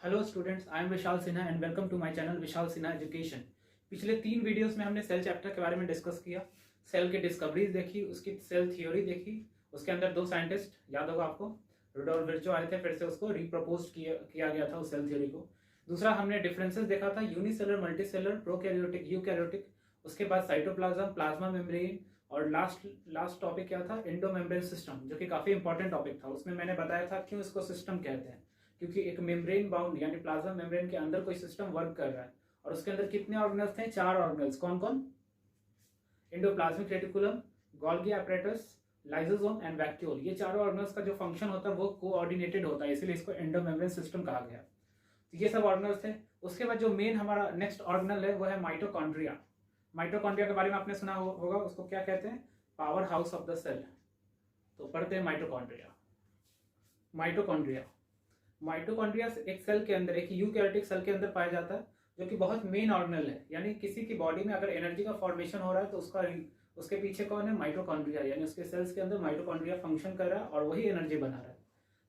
Hello students, I am Vishal Sinha and welcome to my channel Vishal Sinha education. पिछले 3 videos में हमने cell chapter के बारे में डिस्कस किया। सेल की डिस्कवरीज देखी, उसकी सेल थ्योरी देखी। उसके अंदर 2 साइंटिस्ट याद होगा आपको, रुडोल्फ विर्चो आए थे, फिर से उसको रिप्रपोज किया गया था उस सेल थ्योरी को। दूसरा हमने डिफरेंसेस देखा था, यूनिसेलर, मल्टीसेलर, प्रोकैरियोटिक, यूकैरियोटिक। उसके बाद साइटोप्लाज्म, प्लाज्मा मेम्ब्रेन, और लास्ट टॉपिक क्या था, एंडोमेम्ब्रेन सिस्टम, जो कि काफी इंपॉर्टेंट टॉपिक था। उसमें मैंने बताया था क्यों इसको सिस्टम कहते हैं, क्योंकि एक मेम्ब्रेन बाउंड यानी प्लाज्मा मेम्ब्रेन के अंदर कोई सिस्टम वर्क कर रहा है। और उसके अंदर कितने ऑर्गेनल्स थे? 4 ऑर्गेनल्स। कौन कौन? Endoplasmic reticulum, Golgi apparatus, lysosome and vacuole. ये चारों ऑर्गेनल्स का जो फंक्शन होता है वो कोऑर्डिनेटेड होता है, इसीलिए इसको एंडोमेम्ब्रेन सिस्टम कहा गया। तो ये सब ऑर्गेनल्स थे। उसके बाद जो मेन हमारा नेक्स्ट ऑर्गेनल है वो है माइटोकॉन्ड्रिया। माइटोकॉन्ड्रिया के बारे में आपने सुना होगा, उसको क्या कहते हैं? Powerhouse of the cell. तो पढ़ते हैं माइटोकॉन्ड्रिया। माइटोकॉन्ड्रिया माइटोकॉन्ड्रिया एक सेल के अंदर, एक यूकैरियोटिक सेल के अंदर पाया जाता है, जो कि बहुत मेन ऑर्गेनल है। यानी किसी की बॉडी में अगर एनर्जी का फॉर्मेशन हो रहा है तो उसके पीछे कौन है? माइटोकॉन्ड्रिया। यानी उसके सेल्स के अंदर माइटोकॉन्ड्रिया फंक्शन कर रहा है और वही एनर्जी बना रहा है।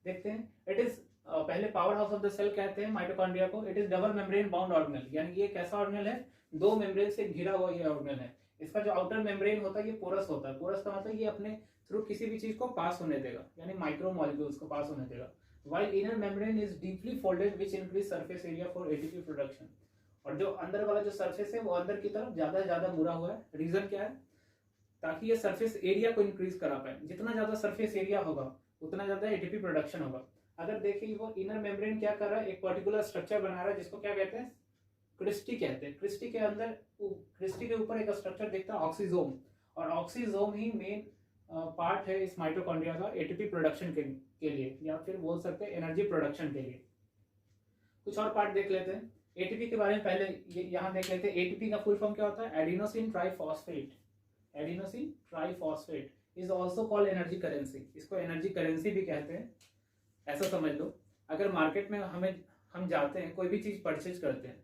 देखते हैं। इट इज पहले powerhouse of the cell कहते हैं माइटोकॉन्ड्रिया को। It is double membrane bound organelle, यानी ये कैसा ऑर्गेनल है? 2 मेम्ब्रेन से घिरा हुआ ये ऑर्गेनल है। इसका जो आउटर मेम्ब्रेन होता है ये पोरस होता है। पोरस का मतलब ये अपने थ्रू किसी भी चीज को पास होने देगा, यानी माइक्रो मॉलिक्यूल्स को पास होने देगा। while inner membrane is deeply folded which increase surface area for ATP production। और जो अंदर वाला जो सरफेस है वो अंदर की तरफ ज्यादा से ज्यादा मुड़ा हुआ है। रीजन क्या है? ताकि ये सरफेस एरिया को इंक्रीज करा पाए। जितना ज्यादा सरफेस एरिया होगा उतना ज्यादा एटीपी प्रोडक्शन होगा। अगर देखिए वो इनर मेम्ब्रेन क्या कर रहा है, एक पर्टिकुलर स्ट्रक्चर बना रहा है जिसको क्या कहते हैं? क्रिस्टी कहते हैं। क्रिस्टी के अंदर, क्रिस्टी के ऊपर एक स्ट्रक्चर दिखता है ऑक्सीजोम, और ऑक्सीजोम ही मेन पार्ट है इस माइटोकॉन्ड्रिया का एटीपी प्रोडक्शन के लिए, या फिर बोल सकते हैं एनर्जी प्रोडक्शन के लिए। कुछ और पार्ट देख लेते हैं एटीपी के बारे में। पहले यहाँ देख लेते हैं एटीपी का फुल फॉर्म क्या होता है? Adenosine triphosphate. Adenosine triphosphate is also called energy currency. इसको एनर्जी करेंसी भी कहते हैं। ऐसा समझ लो, अगर मार्केट में हम जाते हैं, कोई भी चीज परचेज करते हैं,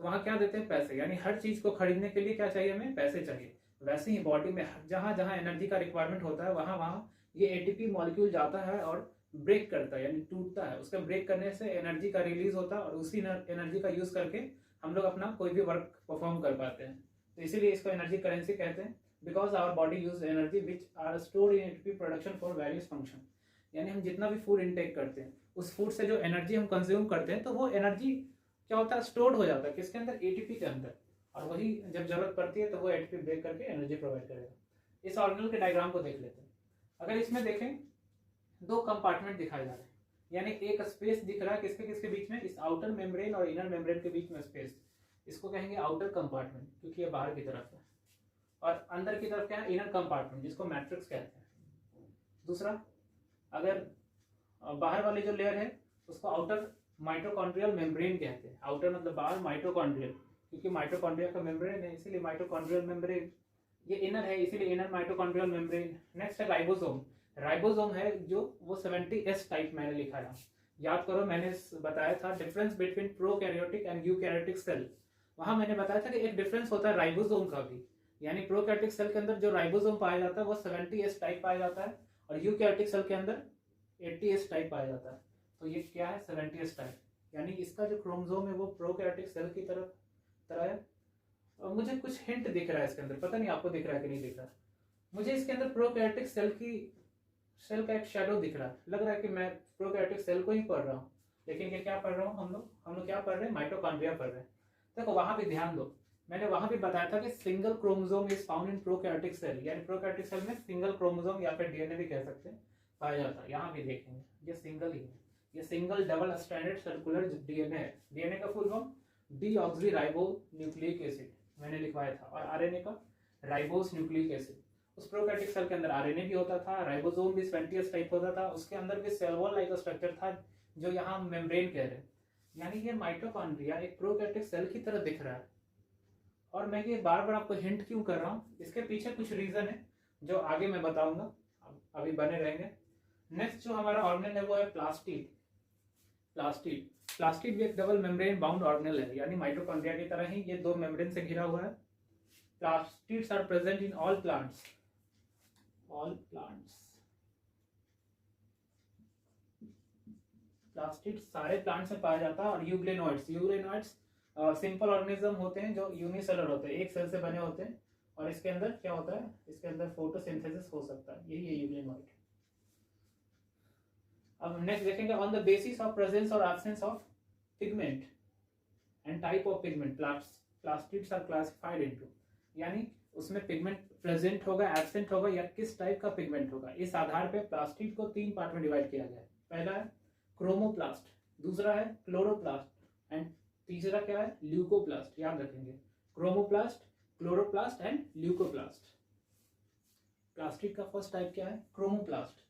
तो वहां क्या देते हैं? पैसे। यानी हर चीज को खरीदने के लिए क्या चाहिए? हमें पैसे चाहिए। वैसे ही बॉडी में जहां जहां एनर्जी का रिक्वायरमेंट होता है वहां वहां ये एटीपी मॉलिक्यूल जाता है और ब्रेक करता है, यानी टूटता है। उसका ब्रेक करने से एनर्जी का रिलीज होता है और उसी एनर्जी का यूज करके हम लोग अपना कोई भी वर्क परफॉर्म कर पाते हैं। तो इसीलिए इसको एनर्जी करेंसी कहते हैं। Because our body use energy which are stored in ATP production for various function. यानी हम जितना भी फूड इनटेक करते हैं, उस फूड से जो एनर्जी हम कंज्यूम करते हैं, तो वो एनर्जी क्या होता है? स्टोर्ड हो जाता है। किसके अंदर? एटीपी के अंदर। और वही जब जरूरत पड़ती है तो वो एटीपी ब्रेक करके एनर्जी प्रोवाइड करेगा। इस ऑर्गेनल के डायग्राम को देख लेते हैं। अगर इसमें देखें, 2 कंपार्टमेंट दिखाए जा रहे हैं, यानी एक स्पेस दिख रहा है किसके किसके बीच में? इस आउटर मेम्ब्रेन और इनर मेम्ब्रेन के बीच में स्पेस। इसको कहेंगे आउटर कंपार्टमेंट, क्योंकि ये बाहर की तरफ है। और अंदर की तरफ क्या है? इनर कंपार्टमेंट, जिसको मैट्रिक्स कहते हैं। दूसरा, अगर बाहर वाली जो लेयर है उसको आउटर माइटोकॉन्ड्रियल मेम्ब्रेन कहते हैं। आउटर मतलब बाहर, माइटोकॉन्ड्रियल क्योंकि माइटोकॉन्ड्रिया का मेम्ब्रेन है इसीलिए माइटोकॉन्ड्रियल मेम्ब्रेन। ये इनर है इसीलिए इनर माइटोकॉन्ड्रियल मेम्ब्रेन। नेक्स्ट है राइबोसोम। राइबोसोम है जो वो 70S टाइप मैंने लिखा है। याद करो, मैंने बताया था difference between prokaryotic and eukaryotic cell. वहां मैंने बताया था कि एक डिफरेंस होता है राइबोसोम का भी। यानी प्रोकैरियोटिक सेल के अंदर जो राइबोसोम पाया जाता है वो 70S टाइप पाया जाता है, और यूकैरियोटिक सेल के अंदर 80S टाइप पाया जाता है। तो ये क्या है? 70S type. यानी इसका जो क्रोमोसोम है वो प्रोकैरियोटिक सेल की तरह है। और मुझे कुछ हिंट दिख रहा है इसके अंदर, पता नहीं आपको दिख रहा है कि नहीं दिख रहा। मुझे इसके अंदर प्रोकैरियोटिक सेल का एक शैडो दिख रहा है। लग रहा है कि मैं प्रोकैरियोटिक सेल को ही पढ़ रहा हूँ, लेकिन ये क्या पढ़ रहा हूँ? हम लोग क्या पढ़ रहे हैं? माइटोकॉन्ड्रिया पढ़ रहे हैं। देखो वहां भी ध्यान दो, मैंने वहां भी बताया था कि single chromosome is found in prokaryotic cell. यानी प्रोकैरियोटिक सेल में सिंगल क्रोमोसोम या फिर डीएनए भी कह सकते हैं पाया जाता है। यहाँ भी देखेंगे ये सिंगल ही है। ये single double stranded circular DNA है। डीएनए का full form deoxy ribo nucleic acid मैंने लिखवाया था, और आरएनए का राइबोस न्यूक्लिक एसिड। उस प्रोकैरियोटिक सेल के अंदर आरएनए भी होता था, राइबोसोम भी 20S टाइप होता था, उसके अंदर भी सेल वॉल लाइक स्ट्रक्चर था जो यहाँ मेम्ब्रेन कह रहे हैं। यानी ये माइटोकॉन्ड्रिया एक प्रोकैरियोटिक सेल की तरह दिख रहा है। और मैं ये बार बार आपको हिंट क्यों कर रहा हूँ? इसके पीछे कुछ रीजन है जो आगे मैं बताऊंगा, अभी बने रहेंगे। नेक्स्ट जो हमारा ऑर्गेनल है वो है प्लास्टिड। प्लास्टिड प्लास्टिड भी एक डबल मेम्ब्रेन बाउंड ऑर्गेनल है, यानी माइटोकॉन्ड्रिया की तरह ही ये 2 मेम्ब्रेन से घिरा हुआ है। Plastids are present in all plants. Plastid सारे प्लांट्स में पाया जाता है। और यूग्लेनोइड्स सिंपल ऑर्गेनिज्म होते हैं जो यूनिसेलर होते हैं, एक सेल से बने होते हैं। और इसके अंदर क्या होता है, इसके अंदर फोटोसिंथेसिस हो सकता है, यही है यूग्लेनोइड। अब नेक्स्ट देखेंगे on the basis of presence और absence of pigment and type of pigment plastids are classified into, यानी उसमें पिगमेंट प्रेजेंट होगा, एब्सेंट होगा या किस टाइप का पिगमेंट होगा, इस आधार पे प्लास्टिड को 3 पार्ट में डिवाइड किया गया है। पहला है क्रोमोप्लास्ट, दूसरा है क्लोरोप्लास्ट एंड तीसरा क्या है, ल्यूकोप्लास्ट। याद रखेंगे, chromoplast, chloroplast and leucoplast. Plastid का फर्स्ट टाइप क्या है, क्रोमोप्लास्ट।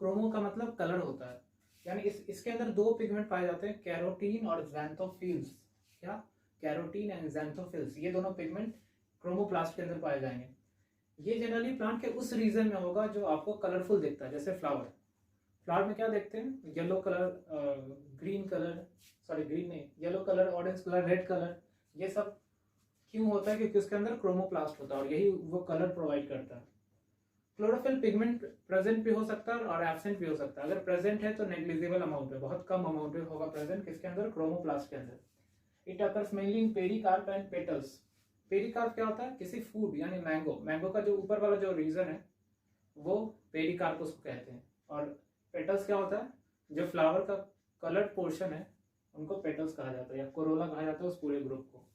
क्रोमो का मतलब कलर होता है, यानी इसके अंदर 2 पिगमेंट पाए जाते हैं, कैरोटीन और ज़ैंथोफिल्स। क्या, कैरोटीन एंड ज़ैंथोफिल्स, ये दोनों पिगमेंट क्रोमोप्लास्ट के अंदर पाए जाएंगे। ये जनरली प्लांट के उस रीजन में होगा जो आपको कलरफुल दिखता है, जैसे फ्लावर में क्या देखते हैं, yellow colour, green colour, sorry green नहीं, yellow colour, orange colour, red colour. ये सब क्यों होता है, क्योंकि उसके अंदर क्रोमोप्लास्ट होता है और यही वो कलर प्रोवाइड करता है। क्लोरोफिल पिगमेंट प्रेजेंट भी हो सकता है और एब्सेंट भी हो सकता है। अगर प्रेजेंट है तो नेग्लिजिबल अमाउंट में, बहुत कम अमाउंट में होगा प्रेजेंट, किसके अंदर, क्रोमोप्लास्ट के अंदर। It occurs mainly in pericarp and petals. Pericarp क्या होता है, किसी फूड यानी मैंगो का जो ऊपर वाला जो रीजन है वो पेरिकार्प उसको कहते हैं। और पेटल्स क्या होता है, जो फ्लावर का कलर्ड पोर्शन है उनको पेटल्स कहा जाता है या कोरोला कहा जाता है उस पूरे ग्रुप को।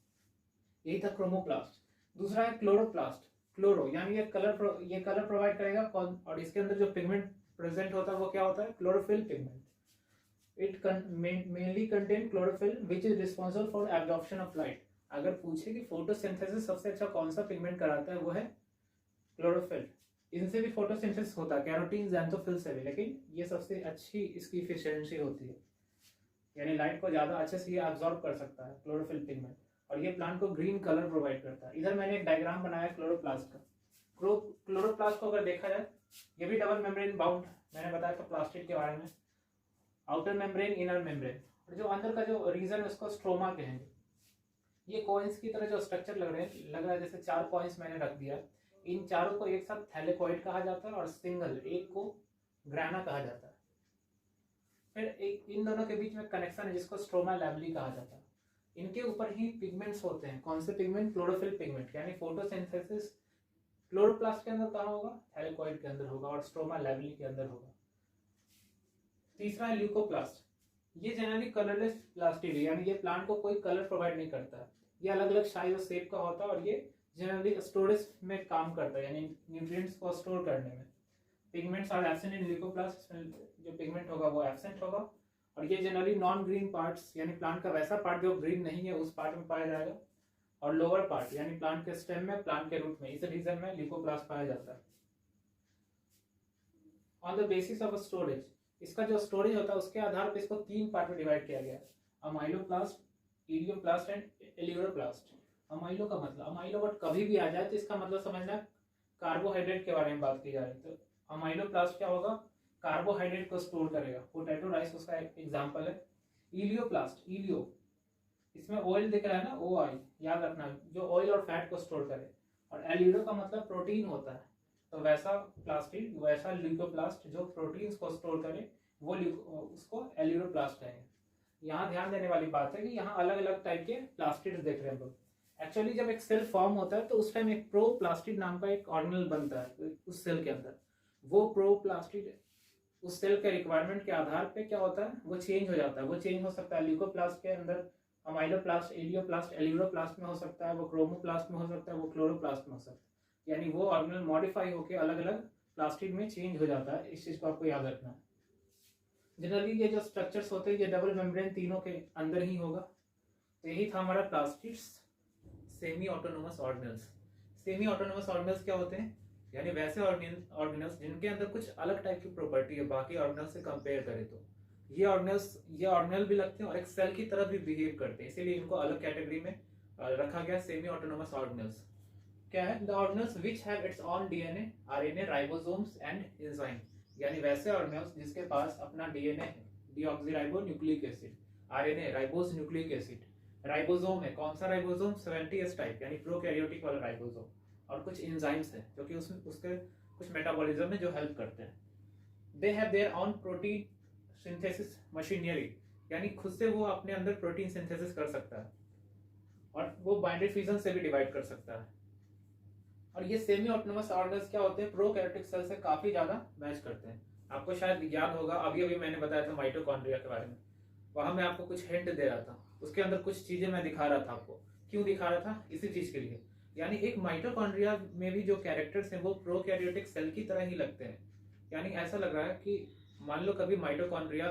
यही था क्रोमोप्लास्ट। दूसरा है क्लोरोप्लास्ट। क्लोरो यानी ये कलर प्रोवाइड करेगा कौन, और इसके अंदर जो पिगमेंट प्रेजेंट होता है वो क्या होता है, chlorophyll pigment. It mainly contain chlorophyll which is responsible for absorption of light. अगर पूछे कि फोटोसिंथेसिस सबसे अच्छा कौन सा पिगमेंट कराता है, वो है क्लोरोफिल। इनसे भी फोटोसिंथेसिस होता है, कैरोटीन, ज़ैंथोफिल से भी, लेकिन ये सबसे अच्छी इसकी इफिशियंसी होती है, यानी लाइट को ज्यादा अच्छे से ये एब्जॉर्ब कर सकता है क्लोरोफिल पिगमेंट, और ये प्लांट को ग्रीन कलर प्रोवाइड करता है। इधर मैंने एक डायग्राम बनाया क्लोरोप्लास्ट का। क्लोरोप्लास्ट को अगर देखा जाए, ये भी डबल मेम्ब्रेन बाउंड, मैंने बताया था प्लास्टिड के बारे में, आउटर मेम्ब्रेन, इनर मेम्ब्रेन, और जो अंदर का जो रीजन है उसको स्ट्रोमा कहेंगे। ये कॉइन्स की तरह जो स्ट्रक्चर लग रहा है जैसे 4 कॉइन्स मैंने रख दिया, इन चारों को एक साथ थैलेकॉइड कहा जाता है और सिंगल एक को ग्राना कहा जाता है। फिर एक इन दोनों के बीच में कनेक्शन है जिसको स्ट्रोमा लैबली कहा जाता है। इनके ऊपर ही पिगमेंट्स होते हैं। कौन से पिगमेंट, क्लोरोफिल पिगमेंट, यानी फोटोसिंथेसिस क्लोरोप्लास्ट के अंदर कहाँ होगा, थैलेकॉइड के अंदर होगा और स्ट्रोमा लैबली के अंदर होगा। तीसरा है ल्यूकोप्लास्ट। ये जनरली कलरलेस प्लास्टिड है, यानी ये प्लांट को कोई कलर प्रोवाइड नहीं करता है। ये अलग अलग साइज और शेप का होता है और ये जनरली स्टोरेज में काम करता है, यानी न्यूट्रिएंट्स को स्टोर करने में। Pigments are absent in leucoplast, जो पिगमेंट होगा वो एब्सेंट होगा। और ये जनरली नॉन ग्रीन पार्ट्स, यानी प्लांट का वैसा पार्ट जो ग्रीन नहीं है उस पार्ट में पाया जाएगा, और लोअर पार्ट यानी प्लांट के स्टेम में, प्लांट के रूट में, इस रीजन में ल्यूकोप्लास्ट पाया जाता है। On the basis of storage, इसका जो स्टोरेज होता है उसके आधार पर इसको 3 पार्ट में डिवाइड किया गया है, अमाइलोप्लास्ट, इलियोप्लास्ट एंड एलियोप्लास्ट। अमाइलो का मतलब, अमाइलो वर्ड कभी भी आ जाए तो इसका मतलब समझना कार्बोहाइड्रेट के बारे में बात की जा रही है। तो अमाइलोप्लास्ट क्या होगा, कार्बोहाइड्रेट को स्टोर करेगा, पोटैटो राइस उसका एक एग्जांपल है। इलियोप्लास्ट, इलियो, इसमें ऑयल दिख रहा है ना, ओ आई, याद रखना, जो ऑयल और फैट को स्टोर करे। और एलियो का मतलब प्रोटीन होता है, तो वैसा प्लास्टिड, वैसा ल्यूकोप्लास्ट जो प्रोटीन्स को स्टोर करे वो उसको एलियोप्लास्ट कहेंगे। यहाँ ध्यान देने वाली बात है कि यहाँ अलग अलग टाइप के प्लास्टिड्स देख रहे हैं हम लोग। एक्चुअली जब एक सेल फॉर्म होता है तो उस टाइम एक प्रोप्लास्टिड नाम का एक ऑर्गेनेल बनता है उस सेल के अंदर। वो प्रोप्लास्टिड उस सेल के रिक्वायरमेंट के आधार पे क्या होता है, वो चेंज हो जाता है। वो चेंज हो सकता है ल्यूकोप्लास्ट के अंदर, अमाइलोप्लास्ट, एलियोप्लास्ट, एलियोप्लास्ट में हो सकता है, वो क्रोमोप्लास्ट में हो सकता है, वो क्लोरोप्लास्ट में हो सकता है, यानी वो ऑर्गेनेल मॉडिफाई होकर अलग अलग प्लास्टिड में चेंज हो जाता है। इस चीज को आपको याद रखना है। जनरली ये जो स्ट्रक्चर्स होते हैं ये डबल मेम्ब्रेन तीनों के अंदर ही होगा। तो यही था हमारा plastids, semi autonomous organelles. Semi autonomous organelles क्या होते हैं, यानी वैसे ऑर्गेनेल्स जिनके अंदर कुछ अलग टाइप की प्रॉपर्टी है बाकी ऑर्गेनेल्स से कंपेयर करें तो। ये ऑर्गेनेल भी लगते हैं और एक सेल की तरह भी बिहेव करते हैं, इसीलिए इनको अलग कैटेगरी में रखा गया, सेमी ऑटोनोमस ऑर्गेनेल्स। क्या है, the organelles which have its own DNA, RNA, ribosomes and enzyme, यानी वैसे ऑर्गेनेल्स जिसके पास अपना डीएनए है, deoxyribo nucleic acid, RNA, ribose nucleic acid, ribosome है, कौन सा राइबोसोम, 70S टाइप यानी प्रोकैरियोटिक वाला राइबोसोम, और कुछ एंजाइम्स है जो कि उसके कुछ मेटाबॉलिज्म में जो हेल्प करते हैं। They have their own protein synthesis machinery, यानी खुद से वो अपने अंदर प्रोटीन सिंथेसिस कर सकता है और वो बाइंडेड फ्यूजन से भी डिवाइड कर सकता है। और ये सेमी ऑटोनोमस ऑर्गेनल्स क्या होते हैं, प्रोकैरियोटिक सेल से काफी ज्यादा मैच करते हैं। आपको शायद याद होगा, अभी अभी मैंने बताया था माइटोकॉन्ड्रिया के बारे में, वहां मैं आपको कुछ हिंट दे रहा था, उसके अंदर कुछ चीजें मैं दिखा रहा था आपको। क्यों दिखा रहा था? इसी चीज के लिए, यानी एक माइटोकॉन्ड्रिया में भी जो कैरेक्टर्स हैं वो प्रोकैरियोटिक सेल की तरह ही लगते हैं। यानी ऐसा लग रहा है कि मान लो कभी माइटोकॉन्ड्रिया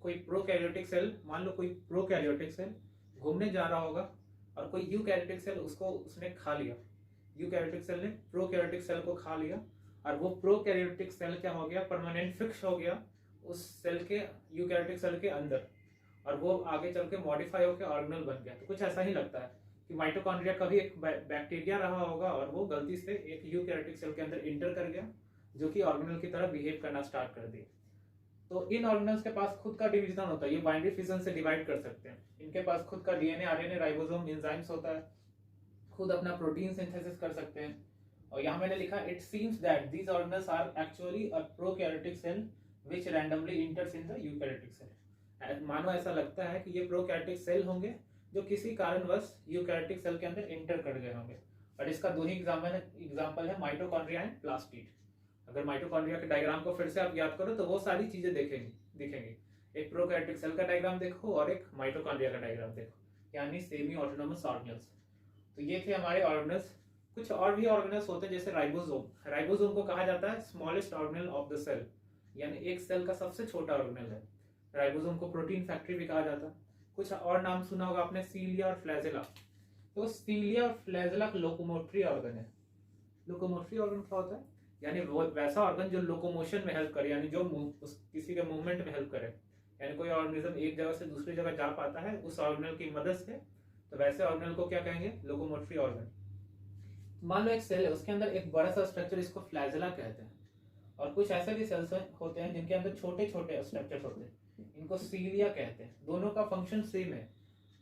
कोई प्रोकैरियोटिक सेल, मान लो कोई प्रोकैरियोटिक सेल घूमने जा रहा होगा और कोई यूकैरियोटिक सेल उसको उसने खा लिया, यूकैरियोटिक सेल ने प्रोकैरियोटिक सेल को खा लिया और वो प्रोकैरियोटिक सेल क्या हो गया, परमानेंट फिक्स हो गया उस सेल के, यूकैरियोटिक सेल के अंदर, और वो आगे चल के मॉडिफाई होकर ऑर्गेनल बन गया। तो कुछ ऐसा ही लगता है कि माइटोकॉन्ड्रिया कभी एक बैक्टीरिया रहा होगा और वो गलती से एक यूकैरियोटिक सेल के अंदर इंटर कर गया, जो कि ऑर्गेनल की तरह बिहेव करना स्टार्ट कर दिया। तो इन ऑर्गेनल्स के पास खुद का डिवीजन होता है, ये बाइंडेड फिजन से डिवाइड कर सकते हैं। इनके पास खुद का डीएनए, आरएनए, राइबोसोम, एंजाइम्स होता है, खुद अपना प्रोटीन सिंथेसिस कर सकते हैं। और यहाँ मैंने लिखा, it seems that these organelles are actually a prokaryotic cell which randomly enters in the eukaryotic cell. मानो ऐसा लगता है कि ये प्रोकैरियोटिक सेल होंगे जो किसी कारणवश यूकैरियोटिक सेल के अंदर इंटर कर गए होंगे। और इसका दो ही एग्जाम्पल है, माइटोकॉन्ड्रिया एंड प्लास्टिड। अगर माइटोकॉन्ड्रिया के डायग्राम को फिर से आप याद करो तो वो सारी चीजें दिखेंगी। एक प्रोकैरियोटिक सेल का डायग्राम देखो और एक माइटोकॉन्ड्रिया का डायग्राम देखो, यानी सेमी ऑटोनोमस ऑर्गेनल्स। तो ये थे हमारे ऑर्गेनल्स। कुछ और भी ऑर्गेनल्स होते हैं, जैसे राइबोसोम। राइबोसोम को कहा जाता है smallest organelle of the cell, यानी एक सेल का सबसे छोटा ऑर्गेनल है। राइबोसोम को प्रोटीन फैक्ट्री भी कहा जाता है। कुछ और नाम सुना होगा आपने, सीलिया और फ्लैजेला। तो सीलिया और फ्लैजेला लोकोमोटरी ऑर्गन है। लोकोमोटरी ऑर्गन क्या होता है? यानी वो वैसा ऑर्गन जो लोकोमोशन में हेल्प करे, यानी जो किसी के मूवमेंट में हेल्प करे। यानी कोई ऑर्गेनिज्म एक जगह से दूसरी जगह जा पाता है उस ऑर्गेनल की मदद से, तो वैसे ऑर्गेनल को क्या कहेंगे? Locomotory organ. मान लो एक सेल है, उसके अंदर एक बड़ा सा स्ट्रक्चर, इसको फ्लैजेला कहते हैं। और कुछ ऐसे भी सेल्स होते हैं जिनके अंदर छोटे छोटे स्ट्रक्चर्स होते हैं, इनको सीलिया कहते हैं। दोनों का फंक्शन सेम है,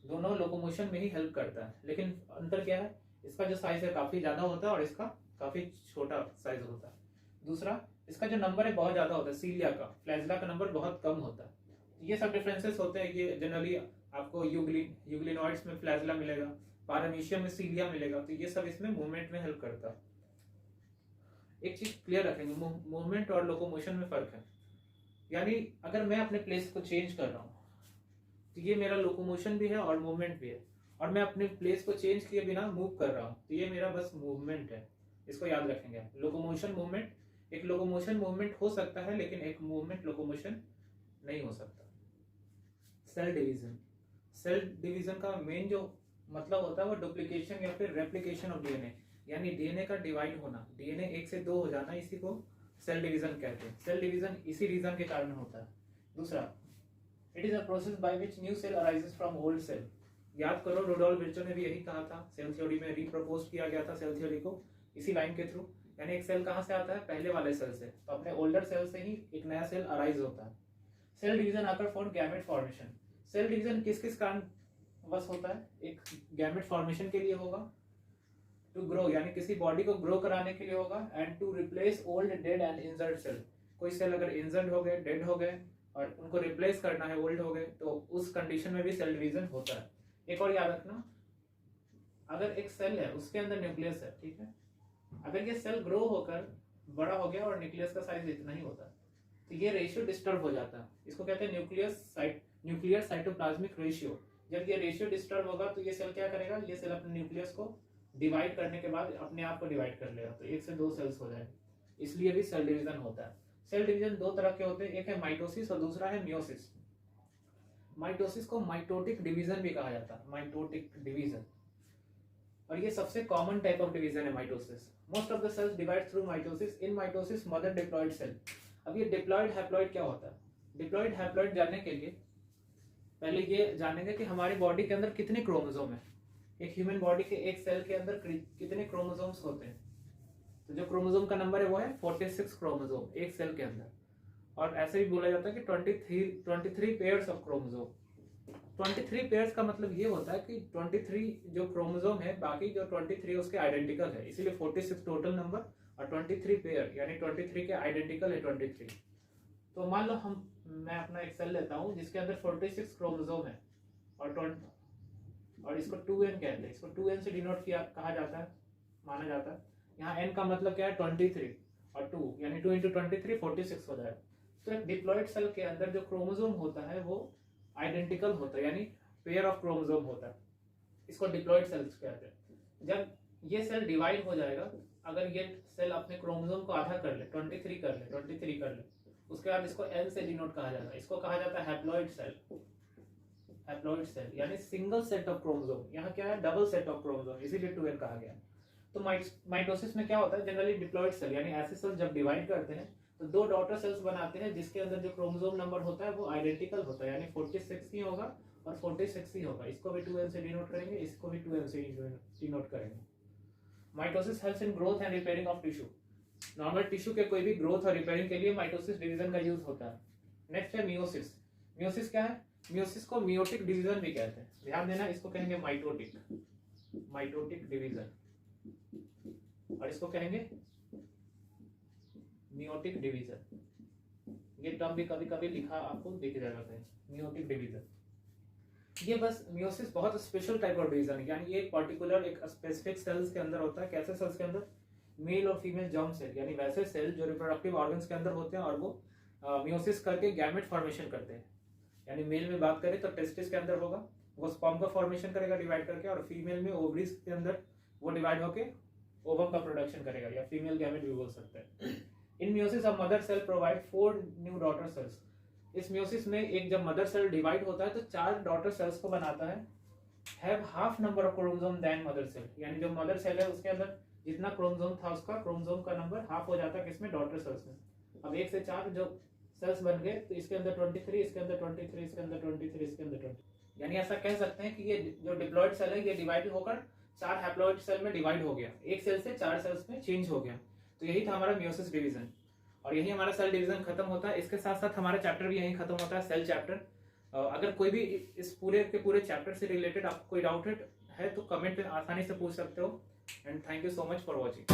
दोनों लोकोमोशन में ही हेल्प करता है, लेकिन अंतर क्या है? इसका जो साइज है काफी ज्यादा होता है और इसका काफी छोटा साइज होता है। दूसरा, इसका जो नंबर है बहुत ज्यादा होता है सीलिया का, फ्लैजेला का नंबर बहुत कम होता है। ये सब डिफरेंसेस होते हैं। ये जनरली आपको यूग्लिनॉइड्स में फ्लैजेला मिलेगा, पारामीशियम में सीलिया मिलेगा। तो ये सब इसमें मूवमेंट में हेल्प करता है। एक चीज क्लियर रखेंगे, मूवमेंट और लोकोमोशन में फर्क है। यानी अगर मैं अपने प्लेस को चेंज कर रहा हूँ तो ये मेरा लोकोमोशन भी है और मूवमेंट भी है, और मैं अपने प्लेस को चेंज किए बिना मूव कर रहा हूँ तो ये मेरा बस मूवमेंट है। इसको याद रखेंगे, लोकोमोशन मूवमेंट। एक लोकोमोशन मूवमेंट हो सकता है लेकिन एक मूवमेंट लोकोमोशन नहीं हो सकता। Cell division. सेल डिवीजन का मेन जो मतलब होता है वो डुप्लीकेशन या फिर रेप्लिकेशन ऑफ डीएनए, यानी डीएनए का डिवाइड होना, डीएनए 1 से 2 हो जाना, इसी को सेल डिवीजन कहते हैं। सेल डिवीजन इसी रीजन के कारण होता है। दूसरा, it is a process by which new cell arises from old cell. याद करो, रुडोल्फ विर्चो ने भी यही कहा था, सेल थ्योरी में रीप्रपोज किया गया था सेल थ्योरी को इसी लाइन के थ्रू। यानी एक सेल कहाँ से आता है? पहले वाले सेल से। तो अपने ओल्डर सेल से ही एक नया सेल अराइज होता है। Cell division occur for gamete formation. Cell division किस किस कारण बस होता है? एक गैमेट फॉर्मेशन के लिए होगा, टू ग्रो यानी किसी बॉडी को ग्रो कराने के लिए होगा, and to replace old dead and injured cell. कोई सेल अगर इंजर्ड हो गए, डेड हो गए और उनको रिप्लेस करना है, ओल्ड हो गए, तो उस कंडीशन में भी सेल डिवीजन होता है। एक और याद रखना, अगर एक सेल है उसके अंदर न्यूक्लियस है, ठीक है, अगर ये सेल ग्रो होकर बड़ा हो गया और न्यूक्लियस का साइज इतना ही होता है तो ये रेशियो डिस्टर्ब हो जाता है। इसको कहते हैं न्यूक्लियर साइटोप्लाज्मिक रेशियो। जब ये रेशियो डिस्टर्ब होगा तो ये सेल क्या करेगा? ये सेल अपने न्यूक्लियस को डिवाइड करने के बाद अपने आप को डिवाइड कर लेगा, तो 1 से 2 सेल्स हो जाएंगे। इसलिए भी सेल डिवीजन होता है। सेल डिवीजन 2 तरह के होते हैं, एक है माइटोसिस और दूसरा है मियोसिस। माइटोसिस को माइटोटिक डिवीजन भी कहा जाता है, माइटोटिक डिवीजन, और ये सबसे कॉमन टाइप ऑफ डिवीजन है mitosis. Most of the cells divide through mitosis. In mitosis mother diploid cell. अब ये डिप्लॉयड हैप्लॉयड क्या होता है? डिप्लॉयड हैप्लॉयड जानने के लिए पहले ये जानेंगे कि हमारी बॉडी के अंदर कितने क्रोमोसोम है। एक ह्यूमन बॉडी के एक सेल के अंदर कितने क्रोमोसोम्स होते हैं? तो जो क्रोमोसोम का नंबर है वो है 46 क्रोमोसोम एक सेल के अंदर। और ऐसे भी बोला जाता है कि 23 पेयर्स ऑफ क्रोमोसोम। 23 पेयर्स का मतलब ये होता है कि 23 जो क्रोमोसोम है, बाकी जो 23 उसके आइडेंटिकल है, इसीलिए 46 टोटल नंबर और 23 पेयर, यानी 23 के आइडेंटिकल है 23। तो मान लो मैं अपना एक सेल लेता हूँ जिसके अंदर 46 क्रोमोसोम है और इसको 2n कहते हैं। इसको 2n से डिनोट किया कहा जाता है, माना जाता है। यहाँ n का मतलब क्या है 23 और 2 यानी 2 × 23 46 हो जाएगा। तो एक डिप्लॉइड सेल के अंदर जो क्रोमोसोम होता है वो आइडेंटिकल होता है, यानी पेयर ऑफ क्रोमोसोम होता है। इसको डिप्लॉइड सेल्स कहते हैं। जब ये सेल डिवाइड हो जाएगा, अगर ये सेल अपने क्रोमोसोम को आधा कर ले, 23 कर ले, उसके बाद इसको n से डिनोट कहा जाता है। इसको कहा जाता है हैप्लॉइड सेल यानी सिंगल सेट ऑफ क्रोमोसोम। यहाँ क्या है, डबल सेट ऑफ क्रोमोसोम, इसीलिए 2n कहा गया। तो माइटोसिस में क्या होता है, जनरली डिप्लॉइड सेल यानी ऐसे सेल जब डिवाइड करते हैं तो 2 डॉटर सेल्स बनाते हैं जिसके अंदर जो क्रोमोसोम नंबर होता है वो आइडेंटिकल होता है, यानी 46 ही होगा और 46 ही होगा। इसको भी 2n से डिनोट करेंगे, इसको भी 2n से डिनोट करेंगे। Mitosis helps in growth and repairing of tissue. Normal tissue के कोई भी ग्रोथ और रिपेयरिंग के लिए माइटोसिस डिवीजन का यूज होता है। नेक्स्ट है मियोसिस। मियोसिस क्या है, मियोसिस को मियोटिक डिवीजन भी कहते हैं। ध्यान देना, इसको कहेंगे माइटोटिक डिवीजन और इसको कहेंगे मियोटिक डिवीजन। ये टर्म भी कभी कभी लिखा आपको दिख जाएगा कहीं, मियोटिक डिवीजन। ये बस मियोसिस बहुत स्पेशल टाइप ऑफ डिवीजन है, यानी ये पर्टिकुलर एक स्पेसिफिक सेल्स के अंदर होता है। कैसे सेल्स के अंदर, मेल और फीमेल जर्म सेल, यानी वैसे सेल जो रिप्रोडक्टिव ऑर्गन्स के अंदर होते हैं और वो मियोसिस करके गैमेट फॉर्मेशन करते हैं। यानी मेल में बात करें तो टेस्टिस के अंदर होगा, वो स्पर्म का फॉर्मेशन करेगा डिवाइड करके, और फीमेल में ओवरीज के अंदर वो डिवाइड होके ओवम का प्रोडक्शन करेगा, या फीमेल गैमेट भी बोल सकते हैं। In meiosis a mother cell provide 4 new daughter cells. इस मियोसिस में एक जब मदर सेल डिवाइड होता है तो 4 डॉटर सेल्स को बनाता है। Have half number of chromosome then mother cell, यानी जो मदर सेल है उसके अंदर जितना क्रोमोसोम था उसका क्रोमोसोम का नंबर हाफ हो जाता है किसमें, डॉटर सेल्स में। अब 1 से 4 जो सेल्स बन गए तो इसके अंदर 23, इसके अंदर 23, इसके अंदर 23, इसके अंदर 20। यानी ऐसा कह सकते हैं कि ये जो डिप्लॉइड सेल है ये डिवाइड होकर 4 हैप्लॉइड सेल में डिवाइड हो गया, एक सेल से 4 सेल्स में चेंज हो गया। तो यही था हमारा मियोसिस डिवीजन और यही हमारा सेल डिवीजन खत्म होता है। इसके साथ साथ हमारा चैप्टर भी यही खत्म होता है, सेल चैप्टर। अगर कोई भी इस पूरे के पूरे चैप्टर से रिलेटेड आपको कोई डाउट है तो कमेंट में आसानी से पूछ सकते हो। And thank you so much for watching.